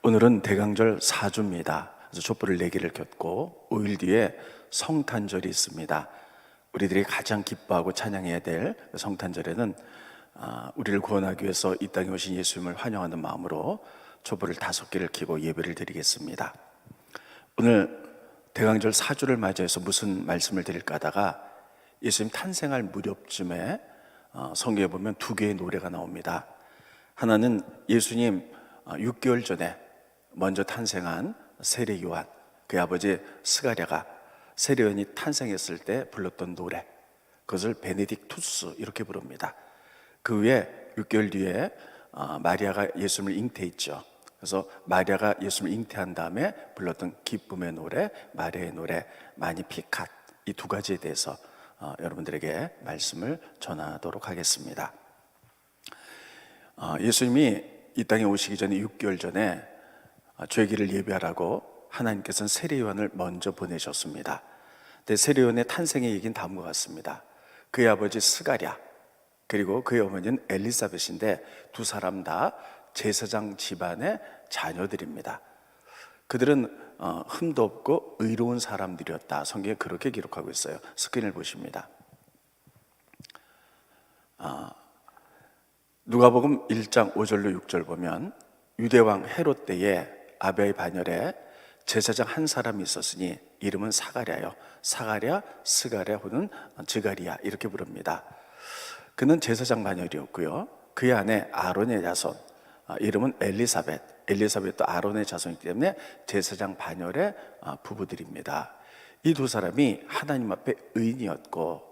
오늘은 대강절 4주입니다. 그래서 촛불을 4개를 켰고 5일 뒤에 성탄절이 있습니다. 우리들이 가장 기뻐하고 찬양해야 될 성탄절에는 우리를 구원하기 위해서 이 땅에 오신 예수님을 환영하는 마음으로 촛불을 5개를 켜고 예배를 드리겠습니다. 오늘 대강절 4주를 맞이해서 무슨 말씀을 드릴까 하다가 예수님 탄생할 무렵쯤에 성경에 보면 2개의 노래가 나옵니다. 하나는 예수님 6개월 전에 먼저 탄생한 세례 요한, 그의 아버지 스가랴가 세례 요한이 탄생했을 때 불렀던 노래, 그것을 베네딕투스 이렇게 부릅니다. 그 후에 6개월 뒤에 마리아가 예수님을 잉태했죠. 그래서 마리아가 예수님을 잉태한 다음에 불렀던 기쁨의 노래, 마리아의 노래, 마니피칸, 이 2가지에 대해서 여러분들에게 말씀을 전하도록 하겠습니다. 예수님이 이 땅에 오시기 전에 6개월 전에 죄기를 예비하라고 하나님께서는 세례 요한을 먼저 보내셨습니다. 근데 세례 요한의 탄생의 얘기는 다음과 같습니다. 그의 아버지 스가랴, 그리고 그의 어머니는 엘리사벳인데 2 사람 다 제사장 집안의 자녀들입니다. 그들은 흠도 없고 의로운 사람들이었다. 성경에 그렇게 기록하고 있어요. 스크린을 보십니다. 누가복음 1장 5절로 6절 보면 유대왕 헤롯 때에 아비아의 반열에 제사장 한 사람이 있었으니 이름은 사가랴요. 사가랴, 스가랴 혹은 즈가리야 이렇게 부릅니다. 그는 제사장 반열이었고요. 그의 아내 아론의 자손, 이름은 엘리사벳. 엘리사벳도 아론의 자손이기 때문에 제사장 반열의 부부들입니다. 이 2 사람이 하나님 앞에 의인이었고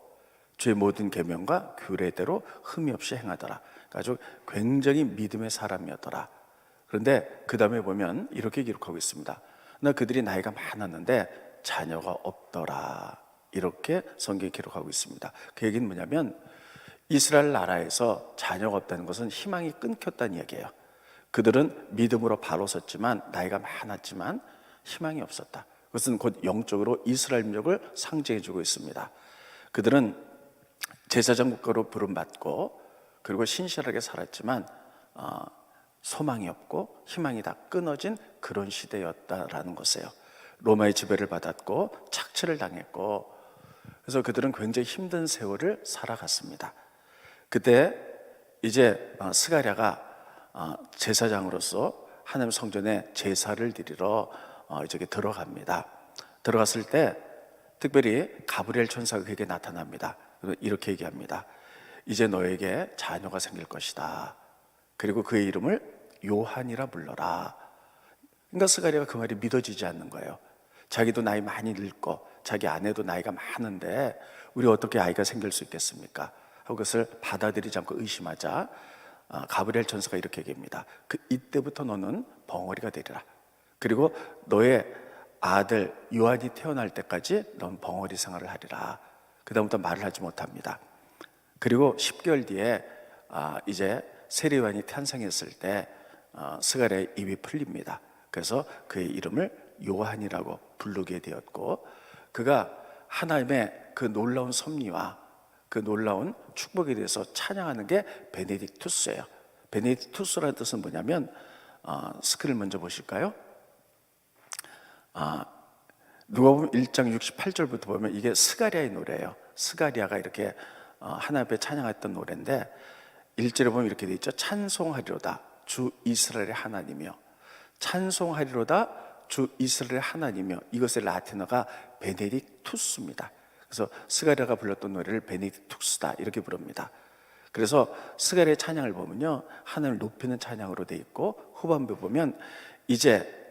주의 모든 계명과 규례대로 흠이 없이 행하더라. 아주 굉장히 믿음의 사람이었더라. 그런데 그 다음에 보면 이렇게 기록하고 있습니다. 나 그들이 나이가 많았는데 자녀가 없더라. 이렇게 성경이 기록하고 있습니다. 그 얘기는 뭐냐면 이스라엘 나라에서 자녀가 없다는 것은 희망이 끊겼다는 이야기예요. 그들은 믿음으로 바로 섰지만 나이가 많았지만 희망이 없었다. 그것은 곧 영적으로 이스라엘 민족을 상징해주고 있습니다. 그들은 제사장 국가로 부름받고 그리고 신실하게 살았지만 소망이 없고 희망이 다 끊어진 그런 시대였다라는 것이에요. 로마의 지배를 받았고 착취를 당했고 그래서 그들은 굉장히 힘든 세월을 살아갔습니다. 그때 이제 스가랴가 제사장으로서 하나님 성전에 제사를 드리러 이쪽에 들어갑니다. 들어갔을 때 특별히 가브리엘 천사가 그에게 나타납니다. 이렇게 얘기합니다. 이제 너에게 자녀가 생길 것이다. 그리고 그의 이름을 요한이라 불러라. 그러니까 스가랴가 그 말이 믿어지지 않는 거예요. 자기도 나이 많이 늙고 자기 아내도 나이가 많은데 우리 어떻게 아이가 생길 수 있겠습니까? 하고 그것을 받아들이지 않고 의심하자 가브리엘 천사가 이렇게 얘기합니다. 이때부터 너는 벙어리가 되리라. 그리고 너의 아들 요한이 태어날 때까지 넌 벙어리 생활을 하리라. 그 다음부터 말을 하지 못합니다. 그리고 10개월 뒤에 이제 세례 요한이 탄생했을 때 스가랴의 입이 풀립니다. 그래서 그의 이름을 요한이라고 부르게 되었고 그가 하나님의 그 놀라운 섭리와 그 놀라운 축복에 대해서 찬양하는 게 베네딕투스예요. 베네딕투스라는 뜻은 뭐냐면 스크린 먼저 보실까요? 누가복음 1장 68절부터 보면 이게 스가랴의 노래예요. 스가랴가 이렇게 하나님 앞에 찬양했던 노래인데 1절에 보면 이렇게 돼 있죠. 찬송하리로다 주 이스라엘의 하나님이여. 찬송하리로다 주 이스라엘의 하나님이여. 이것의 라틴어가 베네딕투스입니다. 그래서 스가랴가 불렀던 노래를 베네딕투스다 이렇게 부릅니다. 그래서 스가랴의 찬양을 보면요 하나님을 높이는 찬양으로 돼 있고 후반부에 보면 이제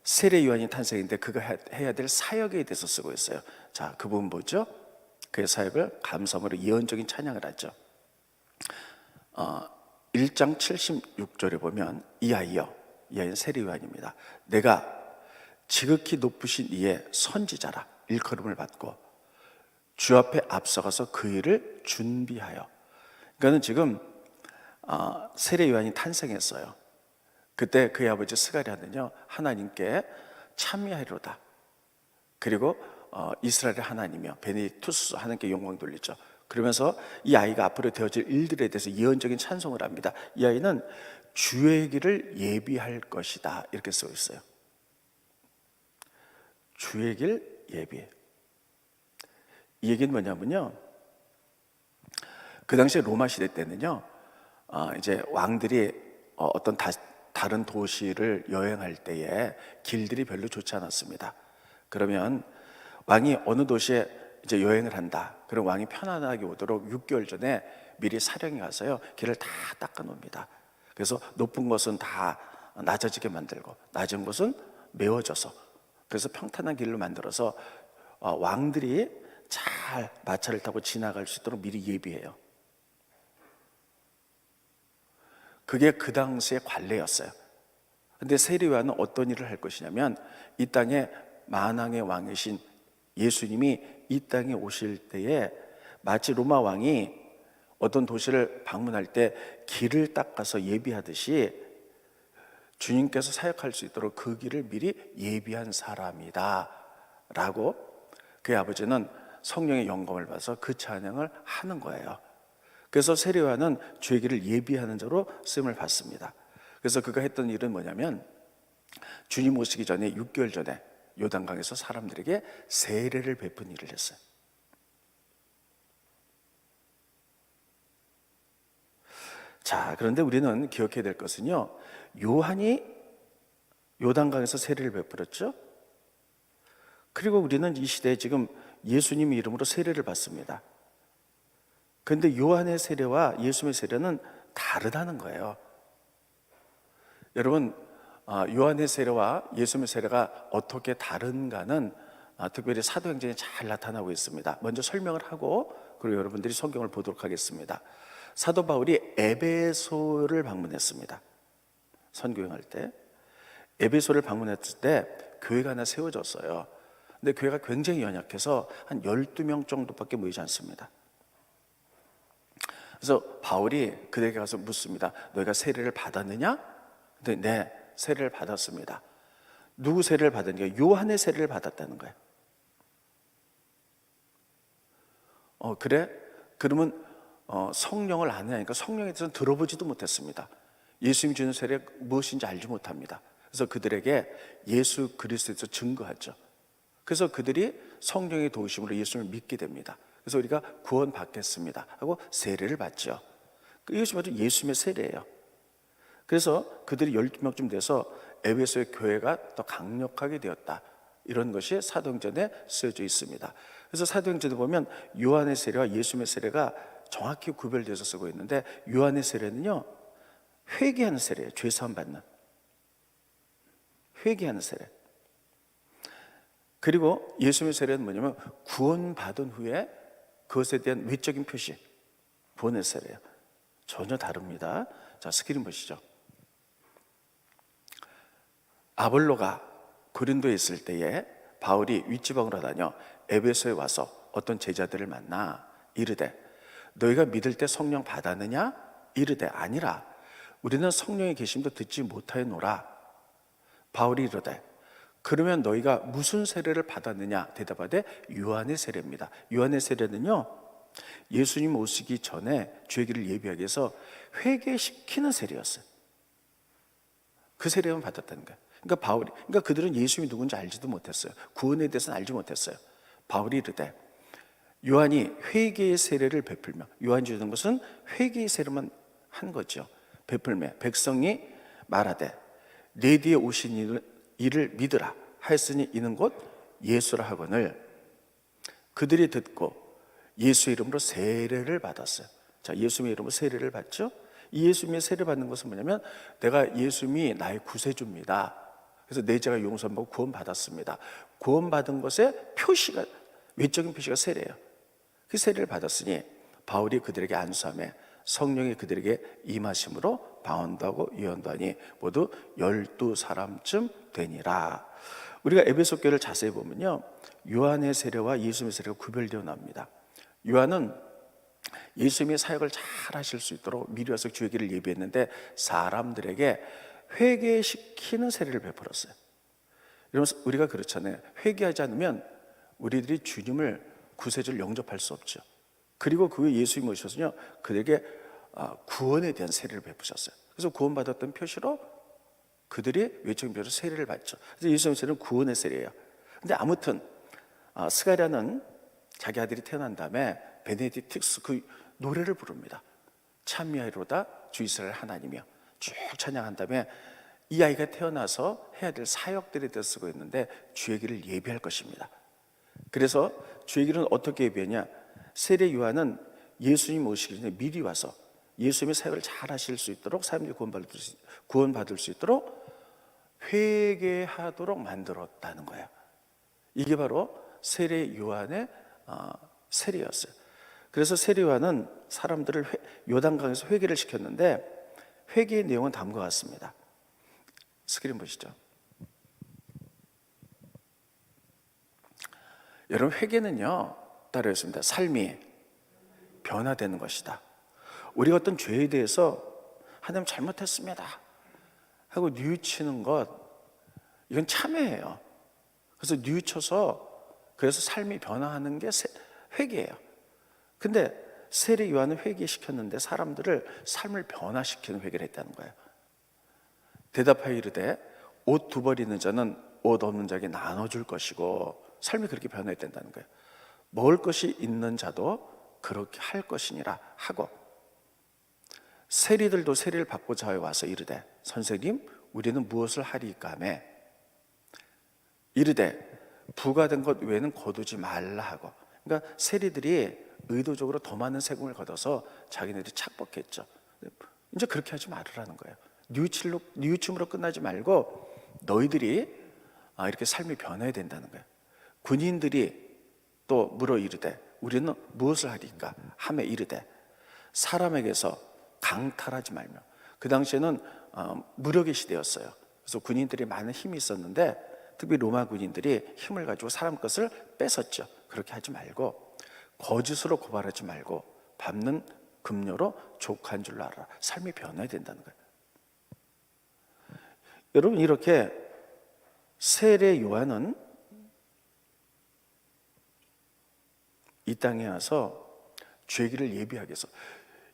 세례 요한이 탄생인데 그가 해야 될 사역에 대해서 쓰고 있어요. 자, 그 부분 보죠. 그의 사역을 감사함으로 예언적인 찬양을 하죠. 1장 76절에 보면 이 아이는 세례 요한입니다. 내가 지극히 높으신 이의 선지자라 일컬음을 받고 주 앞에 앞서가서 그 일을 준비하여. 그러니까 지금 세례 요한이 탄생했어요. 그때 그의 아버지 스가랴는요 하나님께 참여하리로다. 그리고 이스라엘의 하나님이여 베네딕투스 하나님께 영광 돌리죠. 그러면서 이 아이가 앞으로 되어질 일들에 대해서 예언적인 찬송을 합니다. 이 아이는 주의 길을 예비할 것이다 이렇게 써 있어요. 주의 길 예비해. 이 얘기는 뭐냐면요, 그 당시에 로마 시대 때는요, 이제 왕들이 어떤 다른 도시를 여행할 때에 길들이 별로 좋지 않았습니다. 그러면 왕이 어느 도시에 이제 여행을 한다. 그럼 왕이 편안하게 오도록 6개월 전에 미리 사령이 가서요, 길을 다 닦아 놓습니다. 그래서 높은 곳은 다 낮아지게 만들고 낮은 곳은 메워져서, 그래서 평탄한 길로 만들어서 왕들이 잘 마차를 타고 지나갈 수 있도록 미리 예비해요. 그게 그 당시의 관례였어요. 근데 세리와는 어떤 일을 할 것이냐면, 이 땅에 만왕의 왕이신 예수님이 이 땅에 오실 때에 마치 로마 왕이 어떤 도시를 방문할 때 길을 닦아서 예비하듯이 주님께서 사역할 수 있도록 그 길을 미리 예비한 사람이다 라고 그의 아버지는 성령의 영감을 받아서 그 찬양을 하는 거예요. 그래서 세례요한은 주의 길을 예비하는 자로 쓰임을 받습니다. 그래서 그가 했던 일은 뭐냐면, 주님 오시기 전에 6개월 전에 요단강에서 사람들에게 세례를 베푼 일을 했어요. 자, 그런데 우리는 기억해야 될 것은요, 요한이 요단강에서 세례를 베풀었죠. 그리고 우리는 이 시대에 지금 예수님 이름으로 세례를 받습니다. 그런데 요한의 세례와 예수님의 세례는 다르다는 거예요. 여러분, 요한의 세례와 예수님의 세례가 어떻게 다른가는 특별히 사도행전에 잘 나타나고 있습니다. 먼저 설명을 하고 그리고 여러분들이 성경을 보도록 하겠습니다. 사도 바울이 에베소를 방문했습니다. 선교행할 때 에베소를 방문했을 때 교회가 하나 세워졌어요. 근데 교회가 굉장히 연약해서 한 12명 정도밖에 모이지 않습니다. 그래서 바울이 그들에게 가서 묻습니다. 너희가 세례를 받았느냐? 근데 네, 세례를 받았습니다. 누구 세례를 받았느냐? 요한의 세례를 받았다는 거예요. 그래? 그러면 성령을 안 하니까 성령에 대해서는 들어보지도 못했습니다. 예수님이 주는 세례가 무엇인지 알지 못합니다. 그래서 그들에게 예수 그리스도에서 증거하죠. 그래서 그들이 성령의 도우심으로 예수님을 믿게 됩니다. 그래서 우리가 구원 받겠습니다 하고 세례를 받죠. 이것이 바로 예수님의 세례예요. 그래서 그들이 12명쯤 돼서 에베소의 교회가 더 강력하게 되었다, 이런 것이 사도행전에 쓰여져 있습니다. 그래서 사도행전에 보면 요한의 세례와 예수님의 세례가 정확히 구별되어서 쓰고 있는데, 요한의 세례는요, 회개하는 세례예요. 죄사함 받는, 회개하는 세례. 그리고 예수님의 세례는 뭐냐면 구원받은 후에 그것에 대한 외적인 표시, 보내 세례예요. 전혀 다릅니다. 자, 스크린 보시죠. 아볼로가 고린도에 있을 때에 바울이 윗지방으로 다녀 에베소에 와서 어떤 제자들을 만나 이르되 너희가 믿을 때 성령 받았느냐? 이르되 아니라 우리는 성령의 계심도 듣지 못하였노라. 바울이 이르되 그러면 너희가 무슨 세례를 받았느냐? 대답하되 요한의 세례입니다. 요한의 세례는요, 예수님 오시기 전에 주의 길을 예비하기 위해서 회개시키는 세례였어요. 그 세례만 받았다는 거예요. 그러니까 그들은 예수님이 누군지 알지도 못했어요. 구원에 대해서는 알지 못했어요. 바울이 이르되 요한이 회개의 세례를 베풀며, 요한이 주는 것은 회개의 세례만 한 거죠. 베풀며 백성이 말하되 내 뒤에 오신 이를 믿으라 하였으니 이는 곧 예수라 하거늘 그들이 듣고 예수 이름으로 세례를 받았어요. 자, 예수님의 이름으로 세례를 받죠. 이 예수님의 세례 받는 것은 뭐냐면 내가 예수님이 나의 구세주입니다. 그래서 내 죄가 용서받고 구원받았습니다. 구원받은 것의 표시가, 외적인 표시가 세례예요. 그 세례를 받았으니 바울이 그들에게 안수하며 성령이 그들에게 임하심으로 방언도 하고 예언도 하니 모두 12사람쯤 되니라. 우리가 에베소 교회를 자세히 보면요, 요한의 세례와 예수님의 세례가 구별되어 납니다. 요한은 예수님의 사역을 잘 하실 수 있도록 미리 와서 주의 길을 예비했는데 사람들에게 회개시키는 세례를 베풀었어요. 이러면서 우리가 그렇잖아요. 회개하지 않으면 우리들이 주님을 구세주를 영접할 수 없죠. 그리고 그 예수님이 오셔서요, 그들에게 구원에 대한 세례를 베푸셨어요. 그래서 구원받았던 표시로 그들이 외적인 표시로 세례를 받죠. 그래서 예수님 세례는 구원의 세례예요. 근데 아무튼 스가랴는 자기 아들이 태어난 다음에 베네딕특스 그 노래를 부릅니다. 찬미하리로다 주 이스라엘 하나님이여, 쭉 찬양한 다음에 이 아이가 태어나서 해야 될 사역들에 대해서 쓰고 있는데 주의 길을 예비할 것입니다. 그래서 주의 길은 어떻게 예비하냐, 세례 요한은 예수님 오시기 전에 미리 와서 예수님의 사역을 잘 하실 수 있도록, 사람들이 구원받을 수 있도록 회개하도록 만들었다는 거예요. 이게 바로 세례 요한의 세례였어요. 그래서 세례 요한은 사람들을 요단강에서 회개를 시켰는데 회개의 내용은 다음과 같습니다. 스크린 보시죠. 여러분, 회개는요 따르였습니다. 삶이 변화되는 것이다. 우리가 어떤 죄에 대해서 하나님 잘못했습니다 하고 뉘우치는 것, 이건 참회예요. 그래서 뉘우쳐서 그래서 삶이 변화하는 게 회개예요. 근데 세례 요한은 회개시켰는데 사람들을 삶을 변화시키는 회개를 했다는 거예요. 대답하여 이르되 옷 두 벌 있는 자는 옷 없는 자에게 나눠줄 것이고, 삶이 그렇게 변화된다는 거예요. 먹을 것이 있는 자도 그렇게 할 것이니라 하고, 세리들도 세리를 받고자 하여 와서 이르되 선생님 우리는 무엇을 하리이까 하매 이르되 부과된 것 외에는 거두지 말라 하고. 그러니까 세리들이 의도적으로 더 많은 세금을 걷어서 자기네들이 착복했죠. 이제 그렇게 하지 말으라는 거예요. 뉘우침으로 끝나지 말고 너희들이 이렇게 삶이 변해야 된다는 거예요. 군인들이 또 물어 이르되 우리는 무엇을 하리까 하매 이르되 사람에게서 강탈하지 말며. 그 당시에는 무력의 시대였어요. 그래서 군인들이 많은 힘이 있었는데 특히 로마 군인들이 힘을 가지고 사람 것을 뺏었죠. 그렇게 하지 말고 거짓으로 고발하지 말고 밟는 급료로 족한 줄로 알아. 삶이 변해야 된다는 거예요. 여러분, 이렇게 세례 요한은 이 땅에 와서 죄기를 예비하기 위해서,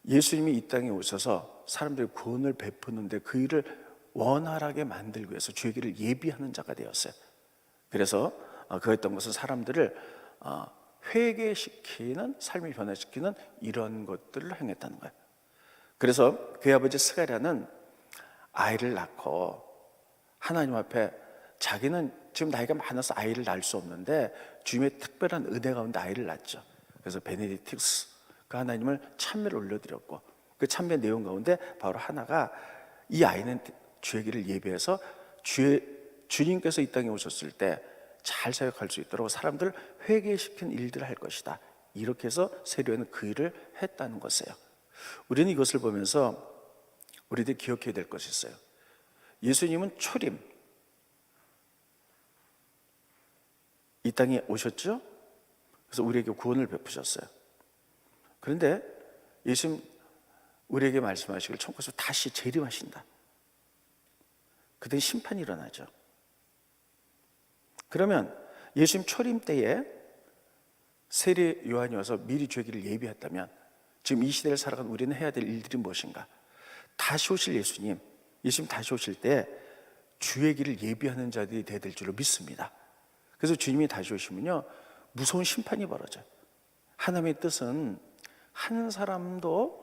예수님이 이 땅에 오셔서 사람들이 구원을 베푸는데 그 일을 원활하게 만들기 위해서 죄기를 예비하는 자가 되었어요. 그래서 그랬던 것은 사람들을 회개시키는, 삶을 변화시키는 이런 것들을 행했다는 거예요. 그래서 그의 아버지 스가랴는 아이를 낳고 하나님 앞에 자기는 지금 나이가 많아서 아이를 낳을 수 없는데 주님의 특별한 은혜 가운데 아이를 낳죠. 그래서 베네딕특스 그 하나님을 찬미를 올려드렸고, 그 찬미의 내용 가운데 바로 하나가 이 아이는 주의 길을 예비해서 주님께서 이 땅에 오셨을 때 잘 사역할 수 있도록 사람들을 회개시키는 일들을 할 것이다. 이렇게 해서 세례요한은 그 일을 했다는 것이에요. 우리는 이것을 보면서 우리들이 기억해야 될 것이 있어요. 예수님은 초림, 이 땅에 오셨죠? 그래서 우리에게 구원을 베푸셨어요. 그런데 예수님 우리에게 말씀하시길 천국에서 다시 재림하신다. 그때 심판이 일어나죠. 그러면 예수님 초림 때에 세례 요한이 와서 미리 죄기를 예비했다면 지금 이 시대를 살아간 우리는 해야 될 일들이 무엇인가? 다시 오실 예수님 다시 오실 때 주의 길을 예비하는 자들이 되야 될 줄로 믿습니다. 그래서 주님이 다시 오시면요 무서운 심판이 벌어져요. 하나님의 뜻은 한 사람도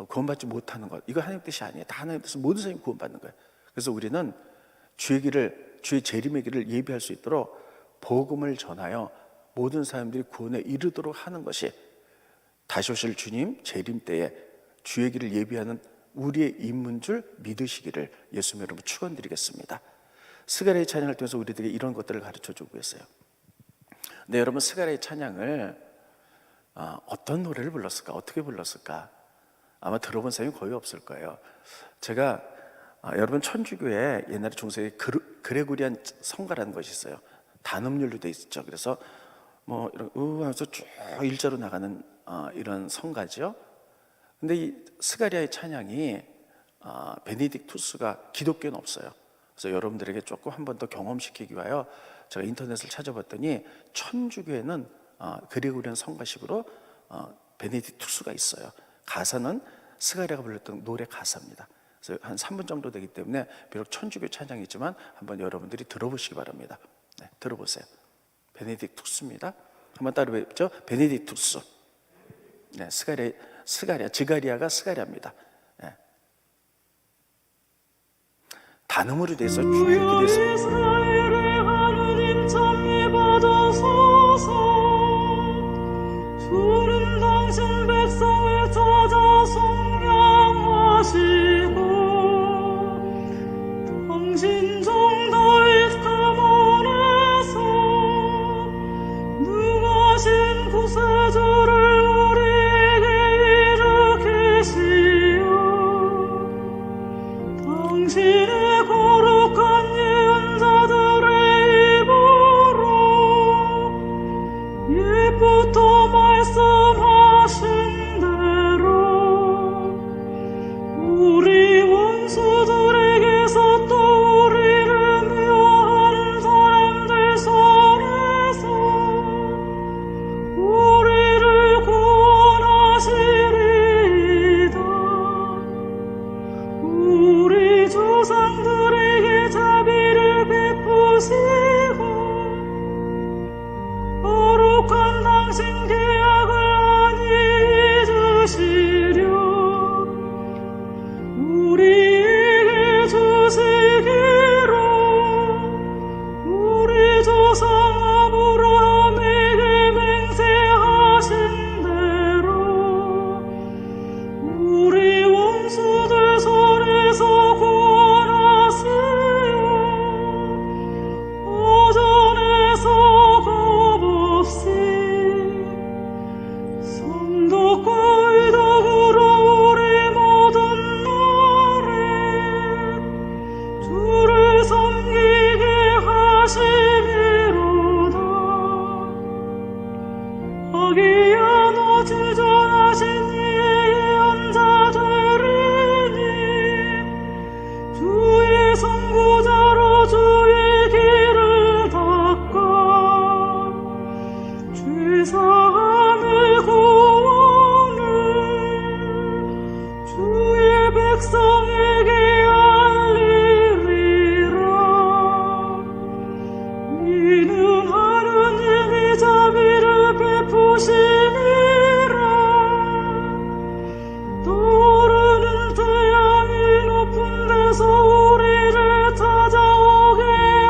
구원받지 못하는 것, 이거 하나님의 뜻이 아니에요. 다 하나님의 뜻은 모든 사람이 구원받는 거예요. 그래서 우리는 주의 재림의 길을 예비할 수 있도록 복음을 전하여 모든 사람들이 구원에 이르도록 하는 것이 다시 오실 주님 재림 때에 주의 길을 예비하는 우리의 임무인 줄 믿으시기를 예수님 여러분 축원드리겠습니다. 스가랴의 찬양을 통해서 우리들에게 이런 것들을 가르쳐주고 있어요. 네, 여러분, 스가랴의 찬양을 어떤 노래를 불렀을까? 어떻게 불렀을까? 아마 들어본 사람이 거의 없을 거예요. 제가 여러분 천주교에 옛날에 중세에 그레고리안 성가라는 것이 있어요. 단음률로 돼 있죠. 그래서 뭐 이런 하면서 쭉 일자로 나가는 이런 성가죠. 근데 이 스가랴의 찬양이 베네딕투스가 기독교는 없어요. 그래서 여러분들에게 조금 한 번 더 경험시키기 위하여 제가 인터넷을 찾아봤더니 천주교에는 그레고리안 성가식으로 베네딕투스가 있어요. 가사는 스가랴가 불렀던 노래 가사입니다. 그래서 한 3분 정도 되기 때문에 비록 천주교 찬양이지만 한번 여러분들이 들어보시기 바랍니다. 네, 들어보세요. 베네딕투스입니다. 한번 따로 뵙죠. 베네딕투스. 네, 스가랴, 지가리아가 스가랴입니다. 네. 단음으로 돼서 쭉 이렇게 돼서 이스라엘의 하느님 찬미 받으소서. 주는 당신 백성을 찾아颂扬하시고 당신 종 다윗 가문에서 능하신 구세주를 우리에게 일으키시오. 당신의 거룩한 예언자들의 입으로 옛부터 말씀하신 대로 우리 원수들에게서 또 우리를 미워하는 사람들 손에서 우리를 구원하시리이다. 우리 조상들에게 자비를 베푸시고 거룩한 당신 계약을 안히 잊으시려 우리에게 주시기로 우리 조상 아브라함에게 맹세하신 대로 우리 원수들 손에서 구원하시오. 오전에서 겁없이 성덕과 의덕으로 우리 모든 날에 주를 섬기게 하심이로다. 아기야 너 주전하신 이의 예언자 되리니 주의 선구자로 주의 길을 닦아 죄사함의 구원을 주의 백성에게 알리리라. 이는 하느님이 자비를 베푸심이라. 떠오르는 태양이 높은 데서 우리를 찾아오게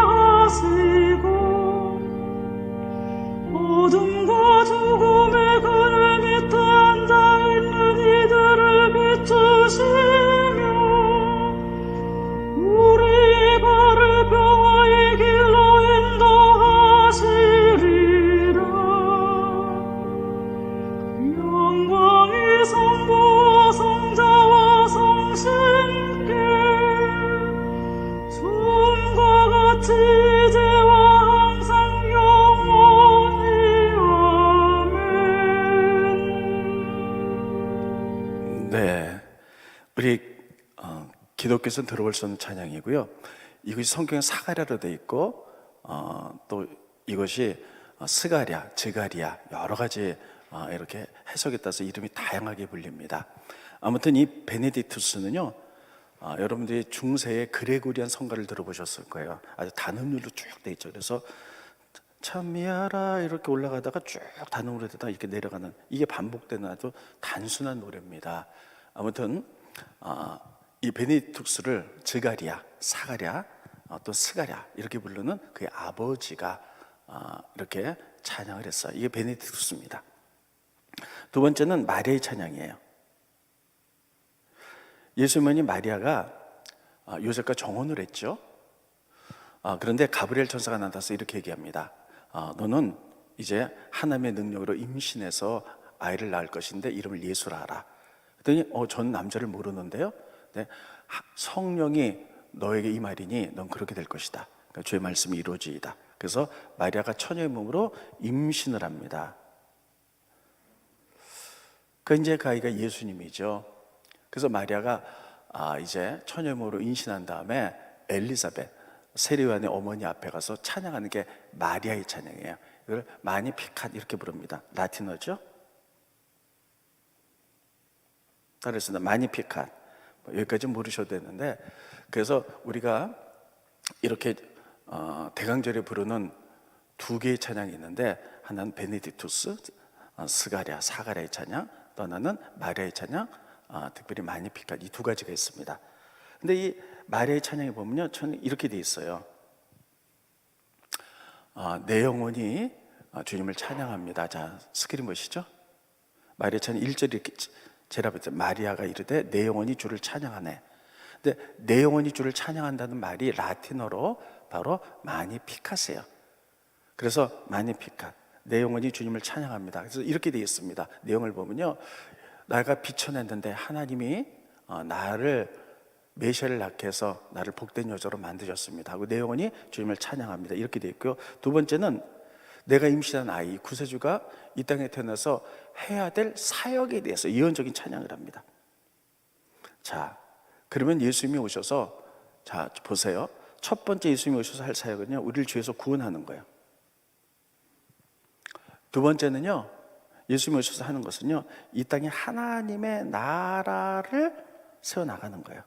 하시고 어둠과 죽음의 그늘 밑에 앉아있는 이들을 비추시며 우리의 발을 평화의 길로 인도하시리라. 영광이 성부와 성자와 성신께 처음과 같이 이제와 항상 영원히 아멘. 네, 우리 기독교에서는 들어볼 수 없는 찬양이고요. 이것이 성경에 사가랴로 되어 있고 또 이것이 스가랴, 지가리아 여러 가지 이렇게 해석에 따라서 이름이 다양하게 불립니다. 아무튼 이 베네딕투스는요, 여러분들이 중세의 그레고리안 성가를 들어보셨을 거예요. 아주 단음률로 쭉 돼 있죠. 그래서 찬미하라 이렇게 올라가다가 쭉 단음으로 되다가 이렇게 내려가는, 이게 반복되는 아주 단순한 노래입니다. 아무튼 이 베네딕투스를 지가리아, 사가랴, 또 스가랴 이렇게 부르는 그의 아버지가 이렇게 찬양을 했어요. 이게 베네딕투스입니다. 두 번째는 마리아의 찬양이에요. 예수님이 마리아가 요셉과 정혼을 했죠. 그런데 가브리엘 천사가 나타나서 이렇게 얘기합니다. 너는 이제 하나님의 능력으로 임신해서 아이를 낳을 것인데 이름을 예수라 하라. 그랬더니 저는 남자를 모르는데요. 네, 성령이 너에게 임하리니 넌 그렇게 될 것이다. 그러니까 주의 말씀이 이루어지이다. 그래서 마리아가 처녀의 몸으로 임신을 합니다. 그 이제 그 아이가 예수님이죠. 그래서 마리아가 이제 처녀의 몸으로 임신한 다음에 엘리사벳 세례요한의 어머니 앞에 가서 찬양하는 게 마리아의 찬양이에요. 이걸 마니피칸 이렇게 부릅니다. 라틴어죠. 따라했습니다. 마니피칸. 여기까지 모르셔도 되는데, 그래서 우리가 이렇게 대강절에 부르는 두 개의 찬양이 있는데, 하나는 베네딕투스, 스가랴, 사가랴의 찬양, 또 하나는 마리아의 찬양, 특별히 마니피칸, 이 두 가지가 있습니다. 근데 이 마리아의 찬양에 보면요, 저는 이렇게 돼 있어요. 내 영혼이 주님을 찬양합니다. 자, 스크린 보시죠. 마리아 찬양 1절이 이렇게 제라베트, 마리아가 이르되 내 영혼이 주를 찬양하네. 근데 내 영혼이 주를 찬양한다는 말이 라틴어로 바로 마니피카세요. 그래서 마니피카, 내 영혼이 주님을 찬양합니다. 그래서 이렇게 되어 있습니다. 내용을 보면요, 내가 비춰냈는데 하나님이 나를 메시아를 낳게 해서 나를 복된 여자로 만드셨습니다 하고 내 영혼이 주님을 찬양합니다, 이렇게 되어 있고요. 두 번째는 내가 임신한 아이 구세주가 이 땅에 태어나서 해야 될 사역에 대해서 예언적인 찬양을 합니다. 자, 그러면 예수님이 오셔서, 자 보세요, 첫 번째 예수님이 오셔서 할 사역은요, 우리를 죄에서 구원하는 거예요. 두 번째는요, 예수님이 오셔서 하는 것은요, 이 땅에 하나님의 나라를 세워나가는 거예요.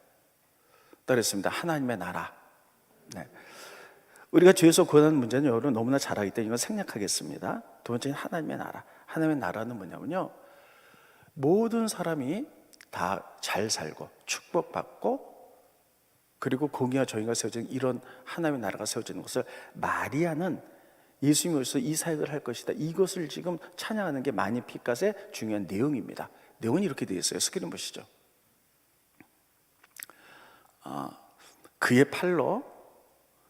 따르겠습니다. 하나님의 나라. 네. 우리가 죄에서 구원하는 문제는 여러분 너무나 잘 알기 때문에 이건 생략하겠습니다. 두 번째는 하나님의 나라. 하나님의 나라는 뭐냐면요, 모든 사람이 다 잘 살고 축복받고 그리고 공의와 정의가 세워지는 이런 하나님의 나라가 세워지는 것을 마리아는 예수님이 오셔서 이 사역을 할 것이다, 이것을 지금 찬양하는 게 마니피캇의 중요한 내용입니다. 내용은 이렇게 되어 있어요. 스크린 보시죠. 그의 팔로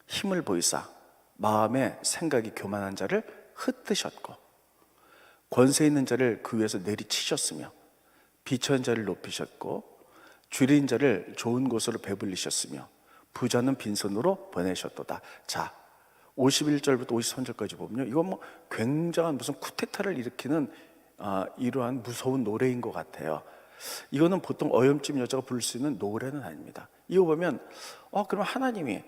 힘을 보이사 마음에 생각이 교만한 자를 흩으셨고 권세 있는 자를 그 위에서 내리치셨으며 비천한 자를 높이셨고 줄인 자를 좋은 곳으로 배불리셨으며 부자는 빈손으로 보내셨도다. 자, 51절부터 53절까지 보면요, 이건 뭐 굉장한 무슨 쿠데타를 일으키는 이러한 무서운 노래인 것 같아요. 이거는 보통 어염집 여자가 부를 수 있는 노래는 아닙니다. 이거 보면 그럼 하나님이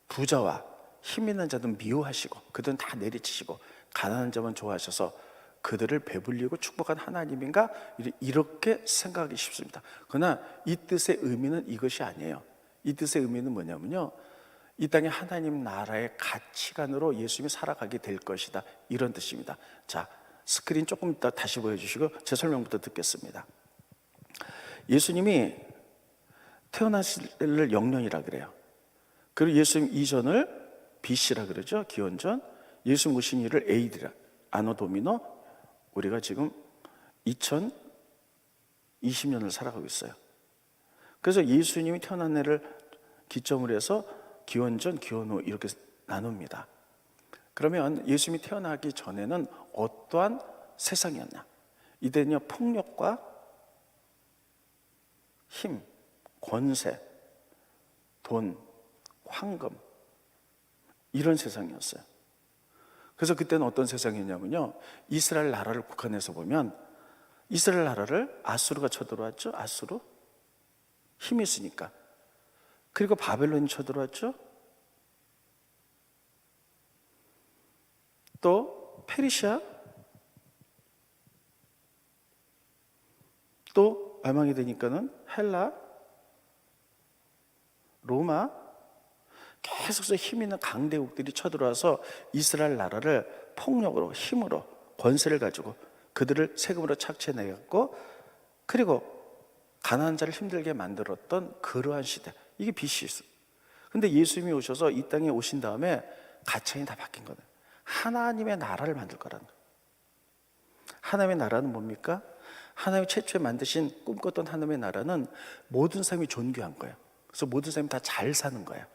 부자와 힘 있는 자들은 미워하시고 그들은 다 내리치시고 가난한 자만 좋아하셔서 그들을 배불리고 축복한 하나님인가, 이렇게 생각하기 쉽습니다. 그러나 이 뜻의 의미는 이것이 아니에요. 이 뜻의 의미는 뭐냐면요, 이 땅에 하나님 나라의 가치관으로 예수님이 살아가게 될 것이다, 이런 뜻입니다. 자, 스크린 조금 이따 다시 보여주시고 제 설명부터 듣겠습니다. 예수님이 태어나실 영년이라 그래요. 그리고 예수님 이전을 BC라 그러죠. 기원전. 예수님 오신 일을 AD라, 아노 도미노, 우리가 지금 2020년을 살아가고 있어요. 그래서 예수님이 태어난 해를 기점으로 해서 기원전, 기원 후 이렇게 나눕니다. 그러면 예수님이 태어나기 전에는 어떠한 세상이었냐? 이때는요, 폭력과 힘, 권세, 돈, 황금, 이런 세상이었어요. 그래서 그때는 어떤 세상이었냐면요, 이스라엘 나라를 북한에서 보면 이스라엘 나라를 아수르가 쳐들어왔죠. 아수르, 힘이 있으니까. 그리고 바벨론이 쳐들어왔죠. 또 페르시아, 또 멸망이 되니까는 헬라, 로마, 계속해서 힘 있는 강대국들이 쳐들어와서 이스라엘 나라를 폭력으로, 힘으로, 권세를 가지고 그들을 세금으로 착취해내고, 그리고 가난한 자를 힘들게 만들었던 그러한 시대, 이게 BC였어요. 근데 예수님이 오셔서 이 땅에 오신 다음에 가치관이 다 바뀐 거예요. 하나님의 나라를 만들 거라는 거예요. 하나님의 나라는 뭡니까? 하나님이 최초에 만드신, 꿈꿨던 하나님의 나라는 모든 사람이 존귀한 거예요. 그래서 모든 사람이 다 잘 사는 거예요.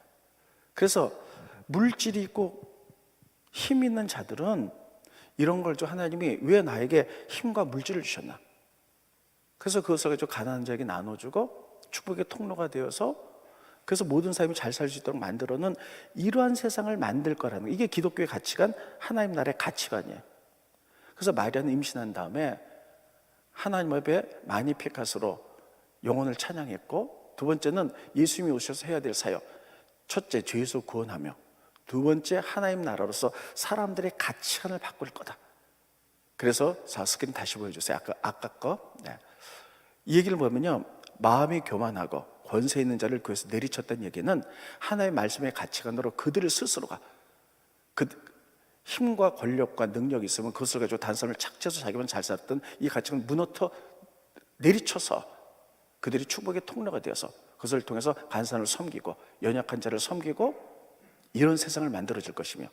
그래서 물질이 있고 힘 있는 자들은 이런 걸 좀 하나님이 왜 나에게 힘과 물질을 주셨나? 그래서 그것을 가지고 가난한 자에게 나눠주고 축복의 통로가 되어서, 그래서 모든 사람이 잘 살 수 있도록 만들어는 이러한 세상을 만들 거라는 거. 이게 기독교의 가치관, 하나님 나라의 가치관이에요. 그래서 마리아는 임신한 다음에 하나님 앞에 마니피캇으로 영혼을 찬양했고, 두 번째는 예수님이 오셔서 해야 될 사역, 첫째 죄에서 구원하며, 두 번째 하나님 나라로서 사람들의 가치관을 바꿀 거다. 그래서 자, 스크린 다시 보여주세요. 아까 거. 네. 이 얘기를 보면요, 마음이 교만하고 권세 있는 자를 교회에서 내리쳤다는 얘기는 하나님의 말씀의 가치관으로 그들을 스스로가 그 힘과 권력과 능력이 있으면 그것을 가지고 단순을 착취해서 자기만 잘 살았던 이 가치관을 무너뜨려 내리쳐서 그들이 축복의 통로가 되어서 그것을 통해서 간사를 섬기고 연약한 자를 섬기고 이런 세상을 만들어질 것이며,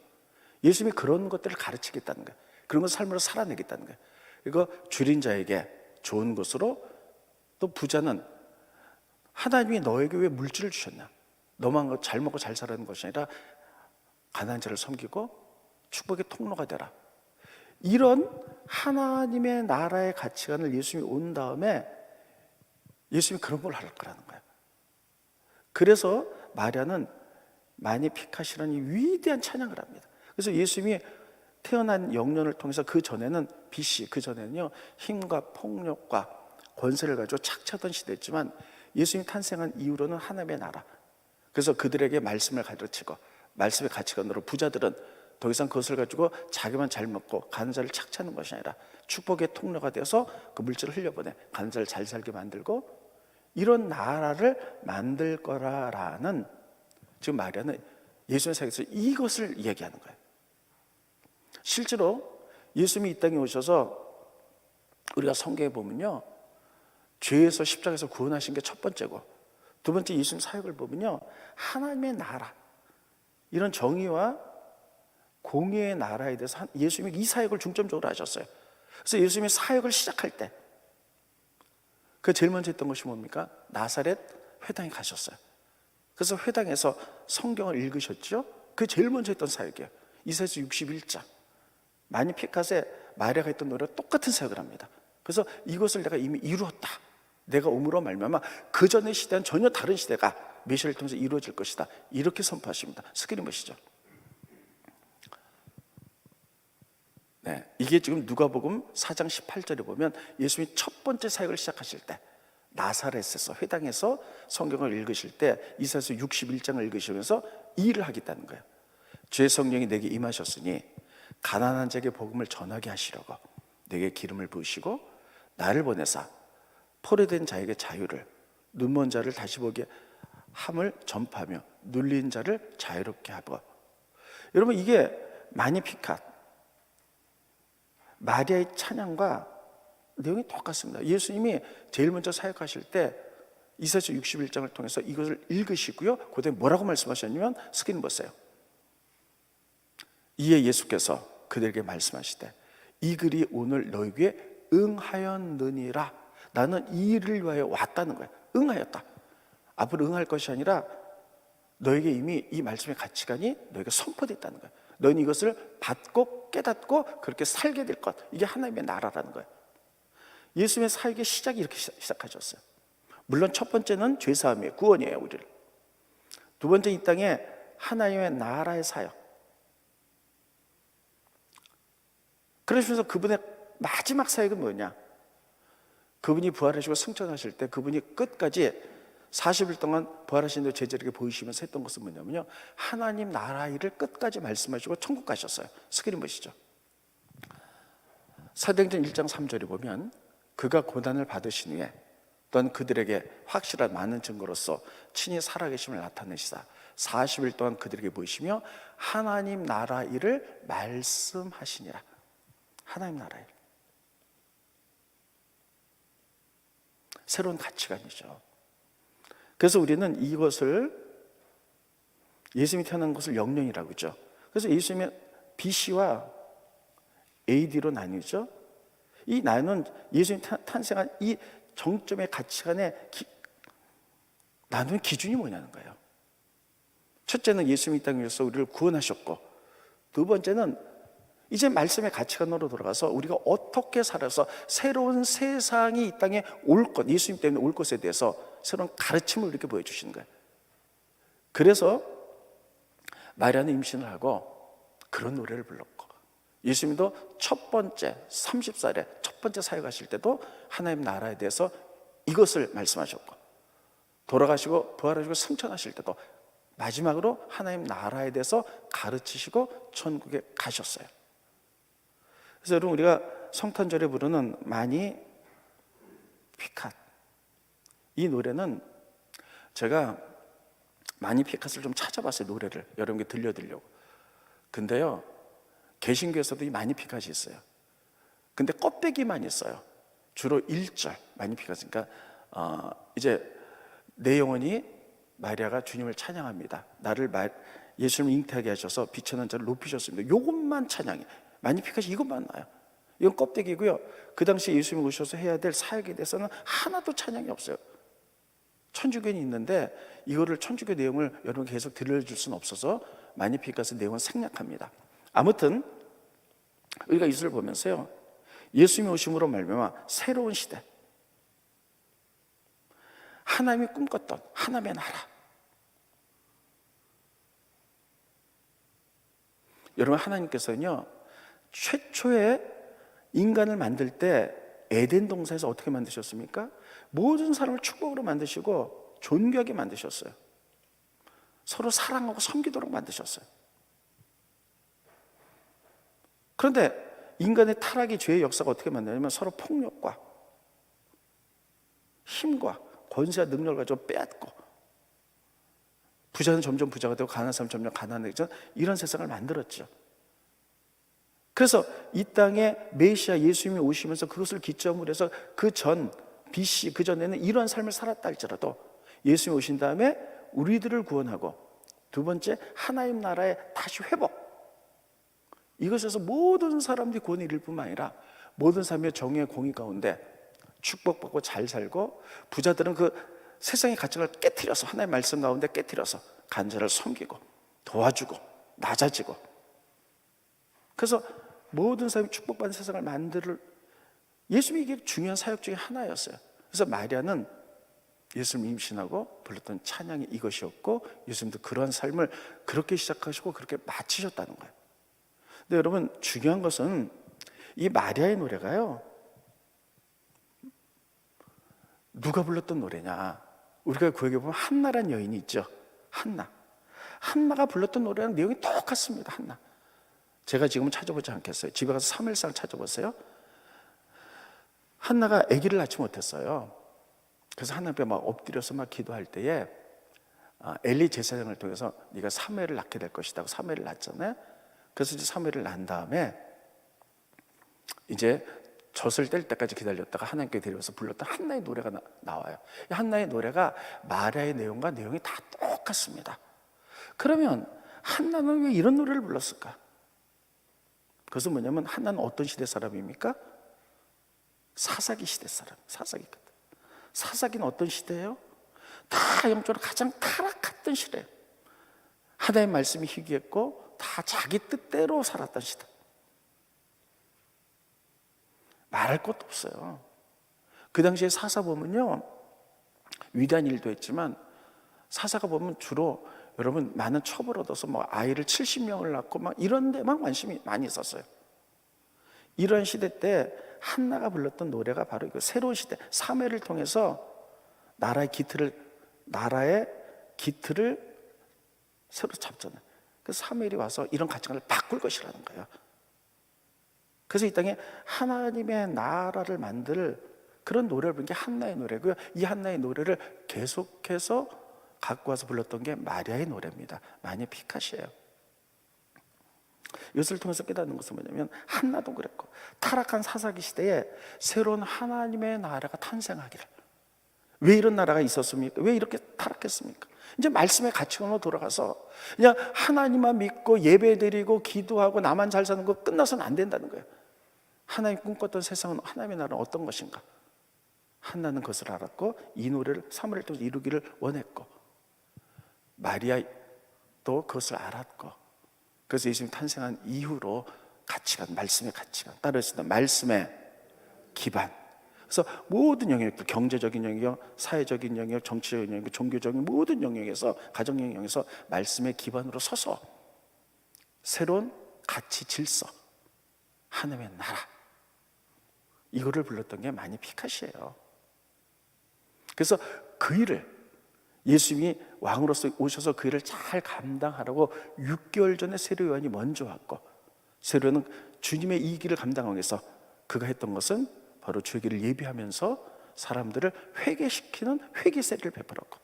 예수님이 그런 것들을 가르치겠다는 거예요. 그런 것 삶으로 살아내겠다는 거예요. 이거 줄인 자에게 좋은 것으로, 또 부자는 하나님이 너에게 왜 물질을 주셨냐, 너만 잘 먹고 잘 살아는 것이 아니라 가난한 자를 섬기고 축복의 통로가 되라. 이런 하나님의 나라의 가치관을 예수님이 온 다음에 예수님이 그런 걸 할 거라는 거예요. 그래서 마리아는 마니피카시라는 이 위대한 찬양을 합니다. 그래서 예수님이 태어난 영년을 통해서 그 전에는 BC, 그 전에는요 힘과 폭력과 권세를 가지고 착취하던 시대였지만 예수님이 탄생한 이후로는 하나님의 나라, 그래서 그들에게 말씀을 가르치고 말씀의 가치관으로 부자들은 더 이상 그것을 가지고 자기만 잘 먹고 가난한 자를 착취하는 것이 아니라 축복의 통로가 되어서 그 물질을 흘려보내 가난한 자를 잘 살게 만들고 이런 나라를 만들 거라라는, 지금 마리아는 예수님의 사역에서 이것을 얘기하는 거예요. 실제로 예수님이 이 땅에 오셔서 우리가 성경에 보면요 죄에서 십자가에서 구원하신 게 첫 번째고, 두 번째 예수님 사역을 보면요 하나님의 나라, 이런 정의와 공의의 나라에 대해서 예수님이 이 사역을 중점적으로 하셨어요. 그래서 예수님이 사역을 시작할 때 그 제일 먼저 했던 것이 뭡니까? 나사렛 회당에 가셨어요. 그래서 회당에서 성경을 읽으셨죠. 그 제일 먼저 했던 사역이에요. 이사야서 61장 마니피카스에 마리아가 했던 노래와 똑같은 사역을 합니다. 그래서 이것을 내가 이미 이루었다, 내가 오므로 말미암아 그 전의 시대는 전혀 다른 시대가 메시아를 통해서 이루어질 것이다, 이렇게 선포하십니다. 스크린 보시죠. 네, 이게 지금 누가복음 4장 18절에 보면 예수님이 첫 번째 사역을 시작하실 때 나사렛에서 회당에서 성경을 읽으실 때 이사야서 61장을 읽으시면서 이 일을 하겠다는 거예요. 주의 성령이 내게 임하셨으니 가난한 자에게 복음을 전하게 하시려고 내게 기름을 부으시고 나를 보내사 포로된 자에게 자유를, 눈먼 자를 다시 보게 함을 전파하며 눌린 자를 자유롭게 하고. 여러분, 이게 마니피칸 마리아의 찬양과 내용이 똑같습니다. 예수님이 제일 먼저 사역하실 때 이사야서 61장을 통해서 이것을 읽으시고요, 그다음에 뭐라고 말씀하셨냐면 스크린 보세요. 이에 예수께서 그들에게 말씀하시되 이 글이 오늘 너희에게 응하였느니라. 나는 이 일을 위하여 왔다는 거예요. 응하였다. 앞으로 응할 것이 아니라 너에게 이미 이 말씀의 가치관이 너에게 선포됐다는 거예요. 너는 이것을 받고 깨닫고 그렇게 살게 될 것, 이게 하나님의 나라라는 거예요. 예수님의 사역의 시작이 이렇게 시작하셨어요. 물론 첫 번째는 죄사함이에요. 구원이에요, 우리를. 두 번째, 이 땅에 하나님의 나라의 사역. 그러시면서 그분의 마지막 사역은 뭐냐? 그분이 부활하시고 승천하실 때 그분이 끝까지 40일 동안 부활하신 제자들에게 보이시면서 했던 것은 뭐냐면요, 하나님 나라 일을 끝까지 말씀하시고 천국 가셨어요. 스크린 보시죠. 사도행전 1장 3절에 보면 그가 고난을 받으신 후에 또한 그들에게 확실한 많은 증거로서 친히 살아계심을 나타내시사 40일 동안 그들에게 보이시며 하나님 나라 일을 말씀하시니라. 하나님 나라 일, 새로운 가치관이죠. 그래서 우리는 이것을, 예수님이 태어난 것을 영년이라고 하죠. 그래서 예수님의 BC와 AD로 나뉘죠. 이 나누는 예수님이 탄생한 이 정점의 가치관의 나누는 기준이 뭐냐는 거예요. 첫째는 예수님이 이 땅에 오셔서 우리를 구원하셨고, 두 번째는 이제 말씀의 가치관으로 돌아가서 우리가 어떻게 살아서 새로운 세상이 이 땅에 올 것, 예수님 때문에 올 것에 대해서 새로운 가르침을 이렇게 보여주시는 거예요. 그래서 마리아는 임신을 하고 그런 노래를 불렀고, 예수님도 첫 번째 30살에 첫 번째 사역하실 때도 하나님 나라에 대해서 이것을 말씀하셨고, 돌아가시고 부활하시고 승천하실 때도 마지막으로 하나님 나라에 대해서 가르치시고 천국에 가셨어요. 그래서 여러분, 우리가 성탄절에 부르는 마니 피칸, 이 노래는 제가 마니피카스를 좀 찾아봤어요. 노래를 여러분께 들려드리려고. 근데요, 개신교에서도 이 마니피카스 있어요. 근데 껍데기만 있어요. 주로 1절 마니피카스. 그러니까 이제 내 영혼이 마리아가 주님을 찬양합니다. 나를 예수님을 잉태하게 하셔서 빛의 자를 높이셨습니다. 이것만 찬양해. 마니피카스 이것만 나요. 이건 껍데기고요. 그 당시에 예수님이 오셔서 해야 될 사역에 대해서는 하나도 찬양이 없어요. 천주교는 있는데 이거를 천주교 내용을 여러분 계속 들려줄 수는 없어서 마니피카스 내용은 생략합니다. 아무튼 우리가 이것을 보면서요, 예수님이 오심으로 말미암아 새로운 시대, 하나님이 꿈꿨던 하나님의 나라. 여러분, 하나님께서는요, 최초에 인간을 만들 때 에덴 동산에서 어떻게 만드셨습니까? 모든 사람을 축복으로 만드시고 존귀하게 만드셨어요. 서로 사랑하고 섬기도록 만드셨어요. 그런데 인간의 타락의 죄의 역사가 어떻게 만드냐면 서로 폭력과 힘과 권세와 능력을 가지고 빼앗고, 부자는 점점 부자가 되고 가난한 사람은 점점 가난해져, 이런 세상을 만들었죠. 그래서 이 땅에 메시아 예수님이 오시면서 그것을 기점으로 해서 그 전 BC 그 전에는 이런 삶을 살았다 할지라도 예수님이 오신 다음에 우리들을 구원하고, 두 번째 하나님 나라의 다시 회복, 이것에서 모든 사람들이 구원을 이룰 뿐만 아니라 모든 사람의 정의의 공의 가운데 축복받고 잘 살고, 부자들은 그 세상의 가치를 깨트려서 하나님의 말씀 가운데 깨트려서 간절을 섬기고 도와주고 낮아지고, 그래서 모든 사람이 축복받는 세상을 만들, 예수님이 이게 중요한 사역 중에 하나였어요. 그래서 마리아는 예수님 임신하고 불렀던 찬양이 이것이었고, 예수님도 그러한 삶을 그렇게 시작하시고 그렇게 마치셨다는 거예요. 근데 여러분, 중요한 것은 이 마리아의 노래가요, 누가 불렀던 노래냐? 우리가 구약에 보면 한나라는 여인이 있죠. 한나가 불렀던 노래랑 내용이 똑같습니다. 한나. 제가 지금은 찾아보지 않겠어요. 집에 가서 3일상 찾아보세요. 한나가 아기를 낳지 못했어요. 그래서 하나님 앞에 막 엎드려서 막 기도할 때에 엘리 제사장을 통해서 네가 사무엘을 낳게 될 것이다 하고 사무엘을 낳았잖아요. 그래서 이제 사무엘을 낳은 다음에 이제 젖을 뗄 때까지 기다렸다가 하나님께 데려와서 불렀던 한나의 노래가 나와요. 이 한나의 노래가 마리아의 내용과 내용이 다 똑같습니다. 그러면 한나는 왜 이런 노래를 불렀을까? 그것은 뭐냐면, 한나는 어떤 시대 사람입니까? 사사기 시대 사람. 사사기는 어떤 시대예요? 다 영적으로 가장 타락했던 시대예요. 하나님의 말씀이 희귀했고 다 자기 뜻대로 살았던 시대. 말할 것도 없어요. 그 당시에 사사 보면요, 위대한 일도 했지만 사사가 보면 주로 여러분 많은 첩을 얻어서 뭐 아이를 70명을 낳고 막 이런 데만 관심이 많이 있었어요. 이런 시대 때 한나가 불렀던 노래가 바로 그 새로운 시대, 사무엘을 통해서 나라의 기틀을 새로 잡잖아요. 그래서 사무엘이 와서 이런 가치관을 바꿀 것이라는 거예요. 그래서 이 땅에 하나님의 나라를 만들 그런 노래를 부른 게 한나의 노래고요. 이 한나의 노래를 계속해서 갖고 와서 불렀던 게 마리아의 노래입니다. 마니피카시예요. 이것을 통해서 깨닫는 것은 뭐냐면, 한나도 그랬고 타락한 사사기 시대에 새로운 하나님의 나라가 탄생하기를. 왜 이런 나라가 있었습니까? 왜 이렇게 타락했습니까? 이제 말씀의 가치관으로 돌아가서 그냥 하나님만 믿고 예배드리고 기도하고 나만 잘 사는 거 끝나서는 안 된다는 거예요. 하나님 꿈꿨던 세상은, 하나님의 나라는 어떤 것인가? 한나는 그것을 알았고 이 노래를 사무엘을 통해서 이루기를 원했고, 마리아도 그것을 알았고, 그래서 예수님이 탄생한 이후로 가치관, 말씀의 가치관, 따르시는 말씀의 기반. 그래서 모든 영역들, 경제적인 영역, 사회적인 영역, 정치적인 영역, 종교적인 모든 영역에서, 가정 영역에서 말씀의 기반으로 서서 새로운 가치 질서, 하나님의 나라, 이거를 불렀던 게 마니피카시예요. 그래서 그 일을, 예수님이 왕으로서 오셔서 그 일을 잘 감당하라고 6개월 전에 세례 요한이 먼저 왔고, 세례 요한은 주님의 이 길을 감당하기 위해서 그가 했던 것은 바로 주의 길을 예비하면서 사람들을 회개시키는 회개 세례를 베풀었고,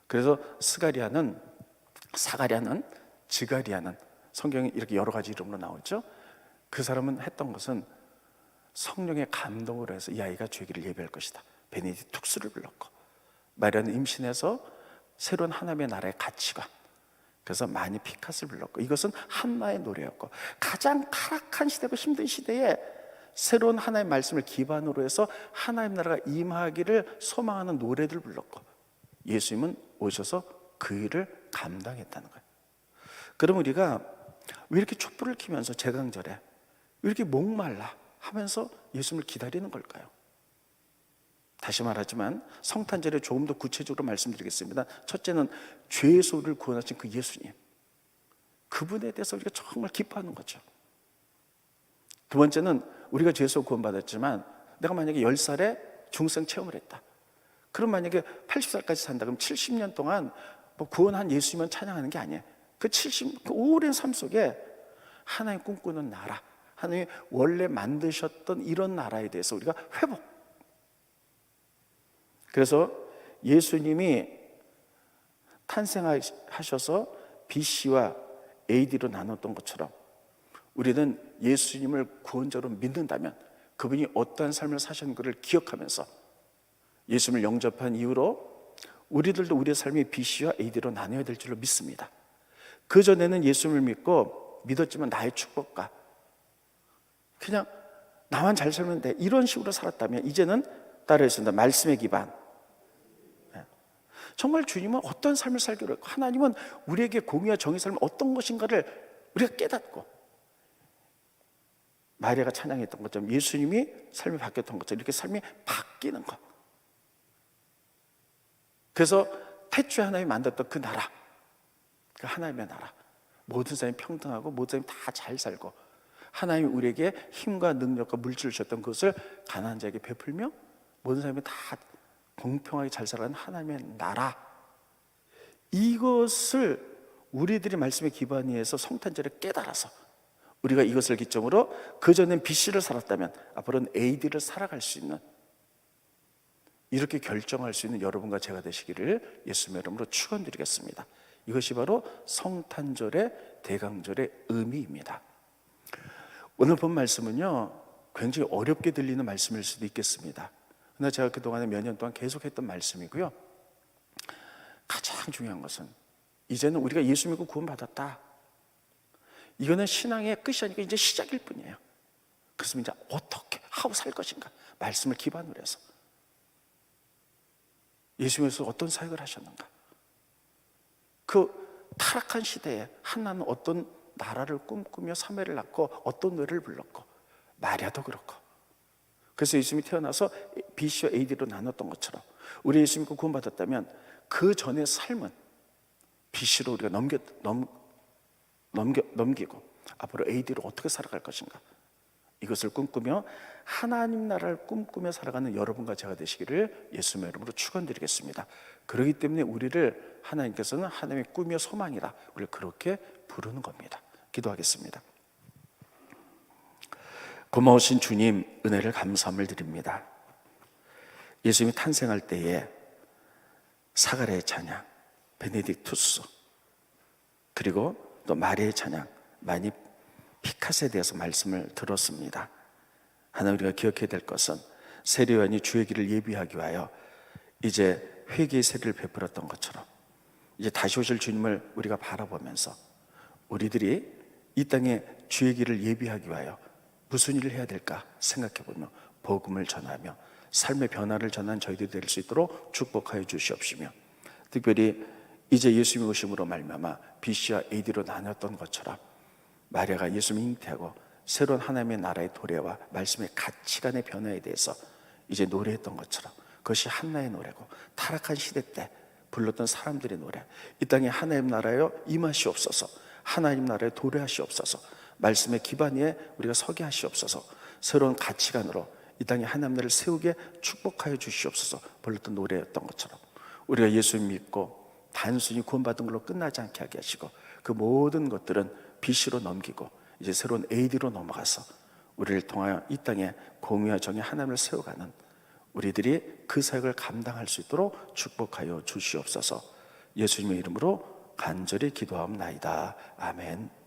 그래서 스가랴는, 사가랴는, 지가리아는, 성경에 이렇게 여러 가지 이름으로 나오죠. 그 사람은 했던 것은 성령의 감동으로 해서 이 아이가 죄기를 예비할 것이다. 베네딕툭스를 불렀고, 마리아는 임신해서 새로운 하나님의 나라의 가치관, 그래서 마니피카스를 불렀고, 이것은 한나의 노래였고, 가장 타락한 시대고 힘든 시대에 새로운 하나님의 말씀을 기반으로 해서 하나님 나라가 임하기를 소망하는 노래들을 불렀고, 예수님은 오셔서 그 일을 감당했다는 거예요. 그럼 우리가 왜 이렇게 촛불을 켜면서 제강절에 왜 이렇게 목말라 하면서 예수님을 기다리는 걸까요? 다시 말하지만 성탄절에 조금 더 구체적으로 말씀드리겠습니다. 첫째는 죄의 소리를 구원하신 그 예수님, 그분에 대해서 우리가 정말 기뻐하는 거죠. 두 번째는 우리가 죄에서 구원받았지만 내가 만약에 10살에 중생 체험을 했다. 그럼 만약에 80살까지 산다. 그럼 70년 동안 뭐 구원한 예수님만 찬양하는 게 아니에요. 그 오랜 삶 속에 하나님 꿈꾸는 나라, 하나님이 원래 만드셨던 이런 나라에 대해서 우리가 회복. 그래서 예수님이 탄생하셔서 BC와 AD로 나눴던 것처럼 우리는 예수님을 구원자로 믿는다면 그분이 어떠한 삶을 사셨는지를 기억하면서 예수님을 영접한 이후로 우리들도 우리의 삶이 BC와 AD로 나눠야 될 줄로 믿습니다. 그전에는 예수님을 믿었지만 나의 축복과 그냥 나만 잘 살면 돼, 이런 식으로 살았다면 이제는 따라했습니다. 말씀의 기반. 정말 주님은 어떤 삶을 살기로 했고, 하나님은 우리에게 공의와 정의 삶은 어떤 것인가를 우리가 깨닫고, 마리아가 찬양했던 것처럼 예수님이 삶이 바뀌었던 것처럼 이렇게 삶이 바뀌는 것. 그래서 태초에 하나님이 만들었던 그 나라, 그 하나님의 나라, 모든 사람이 평등하고 모든 사람이 다 잘 살고, 하나님이 우리에게 힘과 능력과 물질을 주셨던 그것을 가난한 자에게 베풀며 모든 사람이 다 공평하게 잘 살아가는 하나님의 나라, 이것을 우리들이 말씀의 기반 위에서 성탄절에 깨달아서 우리가 이것을 기점으로 그전엔 BC를 살았다면 앞으로는 AD를 살아갈 수 있는, 이렇게 결정할 수 있는 여러분과 제가 되시기를 예수님의 이름으로 축원드리겠습니다. 이것이 바로 성탄절의 대강절의 의미입니다. 오늘 본 말씀은요, 굉장히 어렵게 들리는 말씀일 수도 있겠습니다. 그러나 제가 그동안에 몇 년 동안 계속했던 말씀이고요, 가장 중요한 것은 이제는 우리가 예수 믿고 구원받았다, 이거는 신앙의 끝이 아니고 이제 시작일 뿐이에요. 그래서 이제 어떻게 하고 살 것인가, 말씀을 기반으로 해서 예수님께서 어떤 사역을 하셨는가, 그 타락한 시대에 한나는 어떤 나라를 꿈꾸며 사매를 낳고 어떤 노래를 불렀고, 마리아도 그렇고, 그래서 예수님이 태어나서 BC와 AD로 나눴던 것처럼 우리 예수 믿고 구원받았다면 그 전의 삶은 BC로 우리가 넘기고 앞으로 AD로 어떻게 살아갈 것인가, 이것을 꿈꾸며 하나님 나라를 꿈꾸며 살아가는 여러분과 제가 되시기를 예수님의 이름으로 축원드리겠습니다. 그렇기 때문에 우리를 하나님께서는 하나님의 꿈이요 소망이라 우리를 그렇게 부르는 겁니다. 기도하겠습니다. 고마우신 주님, 은혜를 감사함을 드립니다. 예수님이 탄생할 때에 사가랴의 찬양, 베네딕투스, 그리고 또 마리아의 찬양, 마니피카스에 대해서 말씀을 들었습니다. 하나 우리가 기억해야 될 것은 세례요한이 주의 길을 예비하기 위하여 이제 회개의 세례를 베풀었던 것처럼 이제 다시 오실 주님을 우리가 바라보면서 우리들이 이 땅에 주의 길을 예비하기 위하여 무슨 일을 해야 될까 생각해보며 복음을 전하며 삶의 변화를 전한 저희들이 될 수 있도록 축복하여 주시옵시며, 특별히 이제 예수님이 오심으로 말미암아 BC와 AD로 나눴던 것처럼 마리아가 예수님을 잉태하고 새로운 하나님의 나라의 도래와 말씀의 가치관의 변화에 대해서 이제 노래했던 것처럼 그것이 한나의 노래고, 타락한 시대 때 불렀던 사람들의 노래, 이 땅에 하나님 나라여 임하시옵소서, 하나님 나라에 도래하시옵소서, 말씀의 기반 위에 우리가 서게 하시옵소서, 새로운 가치관으로 이 땅에 하나님 나라를 세우게 축복하여 주시옵소서 불렀던 노래였던 것처럼 우리가 예수 믿고 단순히 구원받은 걸로 끝나지 않게 하게 하시고, 그 모든 것들은 BC로 넘기고 이제 새로운 AD로 넘어가서 우리를 통하여 이 땅에 공의와 정의 하나님을 세워가는 우리들이 그 사역을 감당할 수 있도록 축복하여 주시옵소서. 예수님의 이름으로 간절히 기도하옵나이다. 아멘.